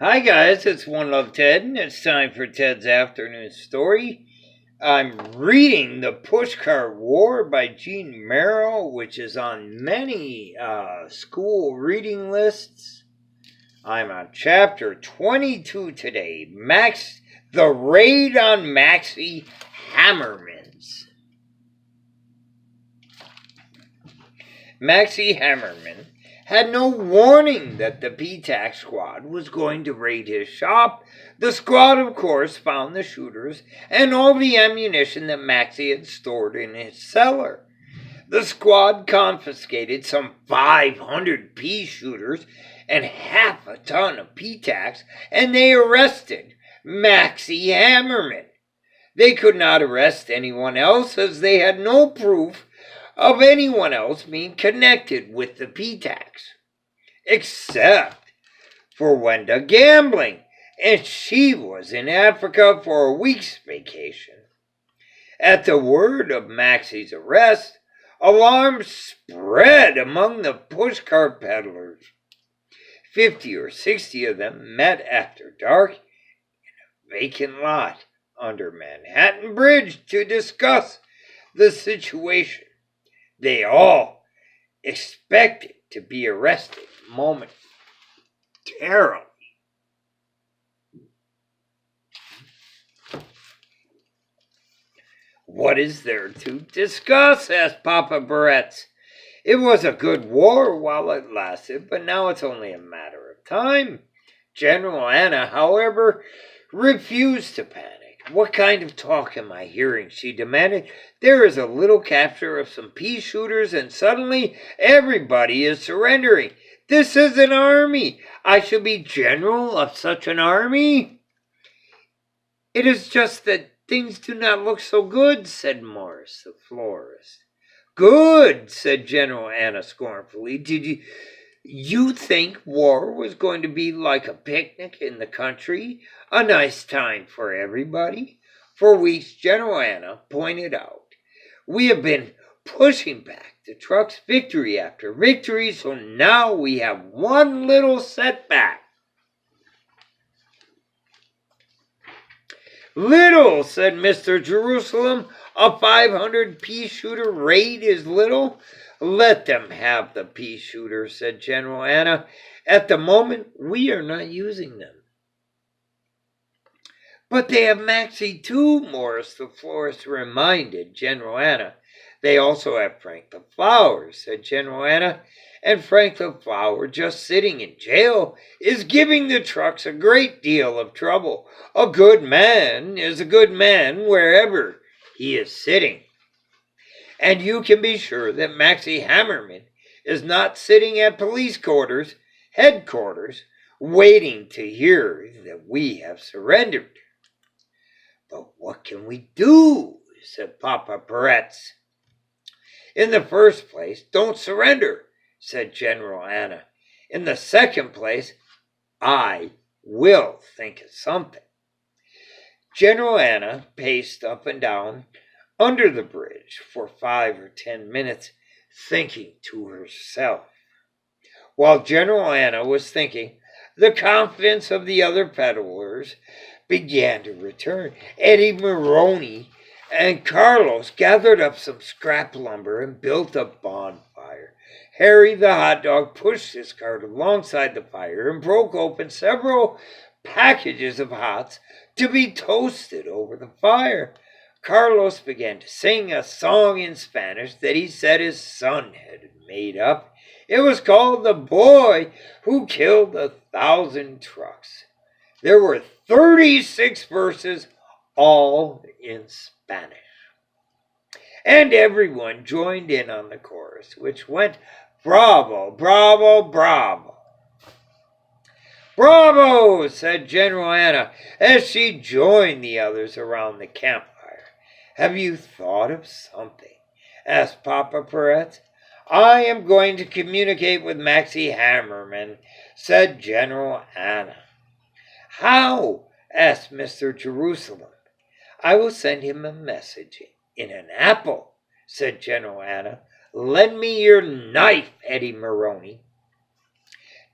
Hi guys, it's One Love Ted, and it's time for Ted's afternoon story. I'm reading The Pushcart War by Jean Merrill, which is on many school reading lists. I'm on chapter 22 today. The Raid on Maxie Hammerman's. Maxie Hammerman had no warning that the PTAC squad was going to raid his shop. The squad, of course, found the shooters and all the ammunition that Maxie had stored in his cellar. The squad confiscated some 500 pea shooters and half a ton of PTACs, and they arrested Maxie Hammerman. They could not arrest anyone else as they had no proof of anyone else being connected with the PTACs, except for Wenda gambling, and she was in Africa for a week's vacation. At the word of Maxie's arrest, alarm spread among the pushcart peddlers. 50 or 60 of them met after dark in a vacant lot under Manhattan Bridge to discuss the situation. They all expected to be arrested momentarily. What is there to discuss? Asked Papa Barretts. It was a good war while it lasted, but now it's only a matter of time. General Anna, however, refused to panic. What kind of talk am I hearing? She demanded. There is a little capture of some pea shooters, and suddenly everybody is surrendering. This is an army. I shall be general of such an army. It is just that things do not look so good, said Morris, the florist. Good, said General Anna scornfully. Did you think war was going to be like a picnic in the country? A nice time for everybody? For weeks, General Anna pointed out, we have been pushing back the trucks victory after victory, so now we have one little setback. Little, said Mr. Jerusalem. A 500 pea shooter raid is little. Let them have the pea shooter, said General Anna. At the moment, we are not using them. But they have Maxie too, Morris the florist reminded General Anna. They also have Frank the Flower, said General Anna. And Frank the Flower, just sitting in jail, is giving the trucks a great deal of trouble. A good man is a good man wherever he is sitting. And you can be sure that Maxie Hammerman is not sitting at police headquarters, waiting to hear that we have surrendered. But what can we do? Said Papa Barretts. In the first place, don't surrender, said General Anna. In the second place, I will think of something. General Anna paced up and down under the bridge for 5 or 10 minutes, thinking to herself. While General Anna was thinking, the confidence of the other peddlers began to return. Eddie Maroney and Carlos gathered up some scrap lumber and built a bonfire. Harry the hot dog pushed his cart alongside the fire and broke open several packages of hots to be toasted over the fire. Carlos began to sing a song in Spanish that he said his son had made up. It was called The Boy Who Killed 1,000 Trucks. There were 36 verses, all in Spanish. And everyone joined in on the chorus, which went, bravo, bravo, bravo. Bravo, said General Anna as she joined the others around the campfire. Have you thought of something? Asked Papa Barretts. I am going to communicate with Maxie Hammerman, said General Anna. How? Asked Mr. Jerusalem. I will send him a message in an apple, said General Anna. Lend me your knife, Eddie Maroney.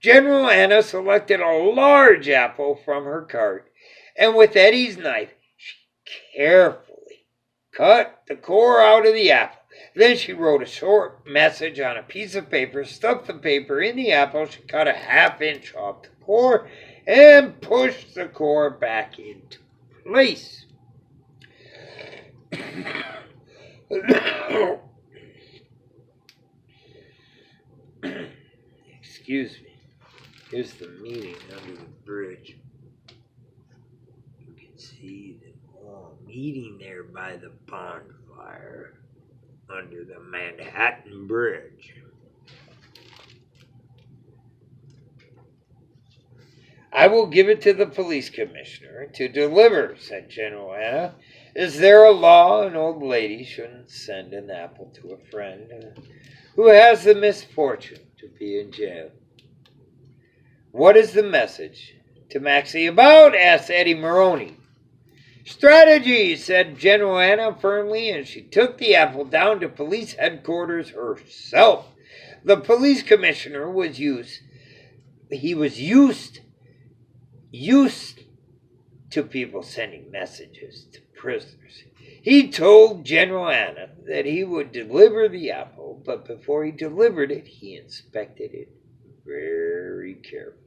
General Anna selected a large apple from her cart, and with Eddie's knife, she carefully cut the core out of the apple. Then she wrote a short message on a piece of paper, stuffed the paper in the apple. She cut a half-inch off the core and pushed the core back into place. Excuse me. Here's the meeting under the bridge. You can see them all meeting there by the bonfire under the Manhattan Bridge. I will give it to the police commissioner to deliver, said General Anna. Is there a law an old lady shouldn't send an apple to a friend who has the misfortune to be in jail? What is the message to Maxie about? Asked Eddie Maroney. Strategy, said General Anna firmly, and she took the apple down to police headquarters herself. The police commissioner was used to people sending messages to prisoners. He told General Anna that he would deliver the apple, but before he delivered it, he inspected it very carefully.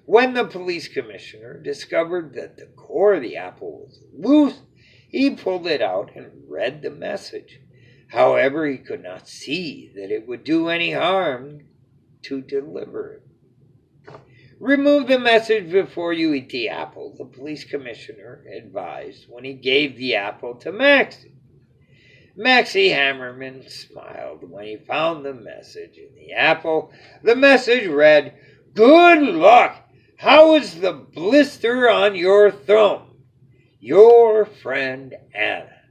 When the police commissioner discovered that the core of the apple was loose, he pulled it out and read the message. However, he could not see that it would do any harm to deliver it. Remove the message before you eat the apple, the police commissioner advised when he gave the apple to Maxie. Maxie Hammerman smiled when he found the message in the apple. The message read, "Good luck! How is the blister on your thumb? Your friend Anna."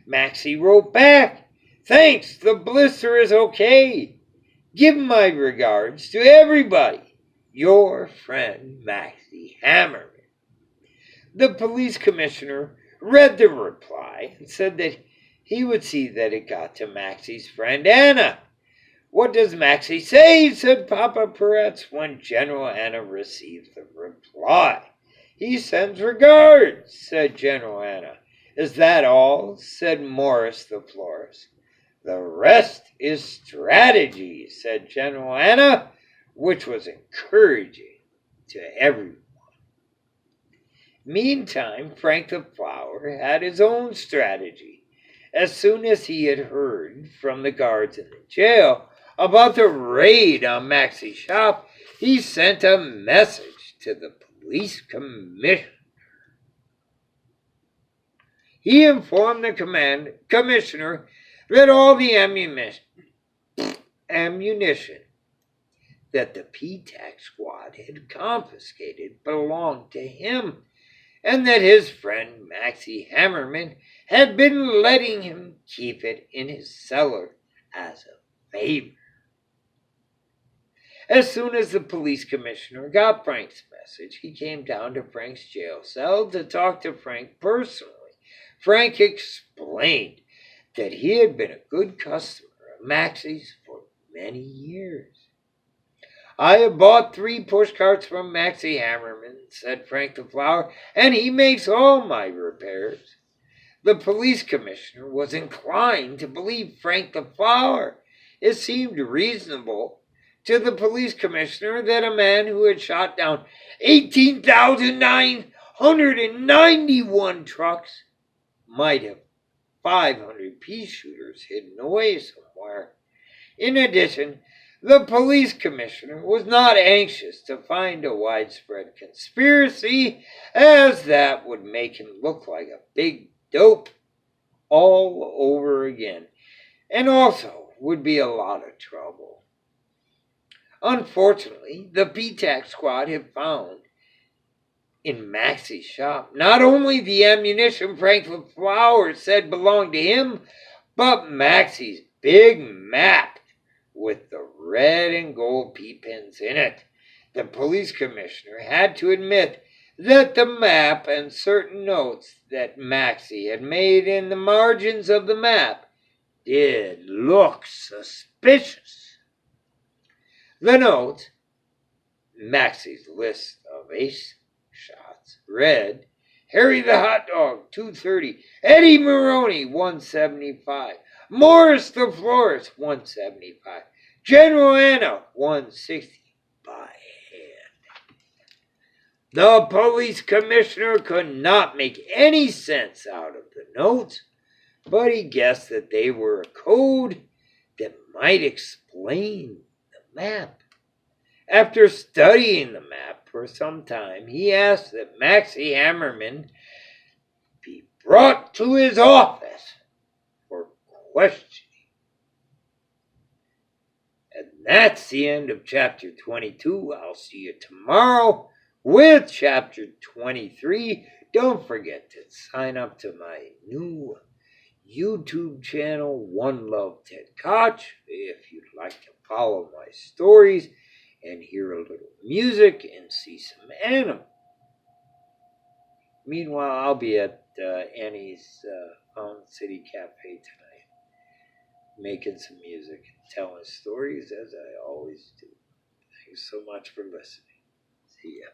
Maxie wrote back, "Thanks, the blister is okay. Give my regards to everybody. Your friend Maxie Hammerman." The police commissioner read the reply and said that he would see that it got to Maxie's friend Anna. "What does Maxie say?" said Papa Peretz when General Anna received the reply. "He sends regards," said General Anna. "Is that all?" said Morris the florist. "The rest is strategy," said General Anna, which was encouraging to everyone. Meantime, Frank the Flower had his own strategy. As soon as he had heard from the guards in the jail about the raid on Maxie's shop, he sent a message to the police commissioner. He informed the commissioner that all the ammunition that the P-TAC squad had confiscated belonged to him, and that his friend Maxie Hammerman had been letting him keep it in his cellar as a favor. As soon as the police commissioner got Frank's message, he came down to Frank's jail cell to talk to Frank personally. Frank explained that he had been a good customer of Maxie's for many years. "I have bought 3 pushcarts from Maxie Hammerman," said Frank the Flower, "and he makes all my repairs." The police commissioner was inclined to believe Frank the Flower. It seemed reasonable to the police commissioner that a man who had shot down 18,991 trucks might have 500 pea shooters hidden away somewhere. In addition, the police commissioner was not anxious to find a widespread conspiracy, as that would make him look like a big dope all over again, and also would be a lot of trouble. Unfortunately, the P-TAC squad had found in Maxie's shop not only the ammunition Frank the Flower said belonged to him, but Maxie's big map with the red and gold P-pins in it. The police commissioner had to admit that the map and certain notes that Maxie had made in the margins of the map did look suspicious. The notes Maxie's list of ace shots read: Harry the Hot Dog, 230. Eddie Maroney, 175. Morris the Florist, 175. General Anna, 160 by hand. The police commissioner could not make any sense out of the notes, but he guessed that they were a code that might explain the map. After studying the map for some time, he asked that Maxie Hammerman be brought to his office for questioning. And that's the end of chapter 22. I'll see you tomorrow with chapter 23. Don't forget to sign up to my new YouTube channel, One Love Ted Koch, if you'd like to follow my stories and hear a little music and see some animals. Meanwhile, I'll be at Annie's Fountain City Cafe tonight, making some music and telling stories as I always do. Thanks so much for listening. See ya.